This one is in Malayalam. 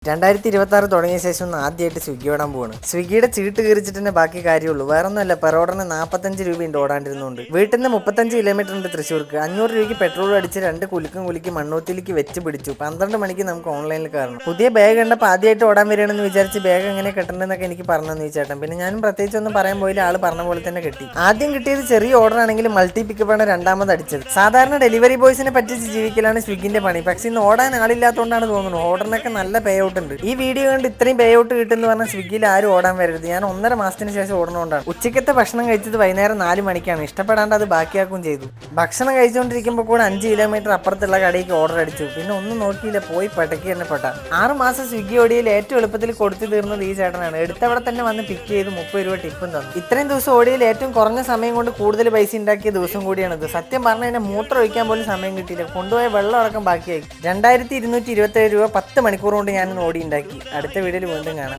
2026 തുടങ്ങിയ ശേഷം ഒന്ന് ആദ്യമായിട്ട് സ്വിഗ്ഗി ഓടാൻ പോവാണ്. സ്വിഗ്ഗിയുടെ ചീട്ട് കീറിച്ചിട്ട് തന്നെ ബാക്കി കാര്യമുള്ളൂ. വേറെ ഒന്നുമല്ല, പെറോഡറിന് 45 രൂപയുണ്ട് ഓടാണ്ടിരുന്നുണ്ട്. വീട്ടിൽ നിന്ന് 35 കിലോമീറ്റർ ഉണ്ട് തൃശ്ശൂർക്ക്. 500 രൂപയ്ക്ക് പെട്രോൾ അടിച്ച് 2 കുലുക്കി മണ്ണൂത്തിലേക്ക് വെച്ച് പിടിച്ചു. 12 മണിക്ക് നമുക്ക് ഓൺലൈനിൽ കയറണം. പുതിയ ബാഗ് കണ്ടപ്പോൾ ആദ്യമായിട്ട് ഓടാൻ വരികയാണെന്ന് വിചാരിച്ച് ബാഗ് എങ്ങനെ കെട്ടണമെന്നൊക്കെ എനിക്ക് പറഞ്ഞു ചേട്ടൻ. പിന്നെ ഞാനും പ്രത്യേകിച്ച് ഒന്നും പറയാൻ പോയില്ല, ആള് പറഞ്ഞ പോലെ തന്നെ കെട്ടി. ആദ്യം കിട്ടിയത് ചെറിയ ഓർഡർ ആണെങ്കിലും മൾട്ടി പിക്കപ്പാണ് രണ്ടാമത് അടിച്ചത്. സാധാരണ ഡെലിവറി ബോയ്സിനെ പറ്റിച്ച് ജീവിക്കലാണ് സ്വിഗ്ഗിന്റെ പണി. പക്ഷെ ഇന്ന് ഓടാൻ ആളില്ലാത്തതുകൊണ്ടാണ് തോന്നുന്നു. ഓർഡറിനൊക്കെ നല്ല പേ ഔട്ട് ഉണ്ട്. ഈ വീഡിയോ കണ്ട് ഇത്രയും പേ ഔട്ട് കിട്ടുമെന്ന് പറഞ്ഞാൽ സ്വിഗ്ഗിയിൽ ആരും ഓടാൻ വരരുത്. ഞാൻ 1.5 മാസത്തിന് ശേഷം ഓടണോണ്ടാണ്. ഉച്ചക്കത്തെ ഭക്ഷണം കഴിച്ചത് വൈകുന്നേരം 4 മണിക്കാണ്. ഇഷ്ടപ്പെടാണ്ട് അത് ബാക്കിയാക്കുകയും ചെയ്തു. ഭക്ഷണം കഴിച്ചുകൊണ്ടിരിക്കുമ്പോൾ കൂടെ 5 കിലോമീറ്റർ അപ്പുറത്തുള്ള കടയ്ക്ക് ഓർഡർ അടിച്ചു. പിന്നെ ഒന്നും നോക്കിയില്ല, പോയി പടക്കി തന്നെ പെട്ട. 6 മാസം സ്വിഗ്ഗി ഓടിയിൽ ഏറ്റവും എളുപ്പത്തിൽ കൊടുത്തു തീർന്നത് ഈ ചേട്ടനാണ്. എടുത്തവിടെ തന്നെ വന്ന് പിക്ക് ചെയ്ത് 30 രൂപ ടിപ്പും തന്നു. ഇത്രയും ദിവസം ഓടിയിൽ ഏറ്റവും കുറഞ്ഞ സമയം കൊണ്ട് കൂടുതൽ പൈസ ഉണ്ടാക്കിയ ദിവസം കൂടിയാണിത്. സത്യം പറഞ്ഞാൽ എന്നെ മൂത്രം ഒഴിക്കാൻ പോലും സമയം കിട്ടിയില്ല. കൊണ്ടുപോയ വെള്ളം അടക്കം ബാക്കിയായി. 2227 രൂപ 10 മണിക്കൂർ കൊണ്ട് ഞാൻ ഓടി ഉണ്ടാക്കി. അടുത്ത വീഡിയോയിൽ വീണ്ടും കാണാം.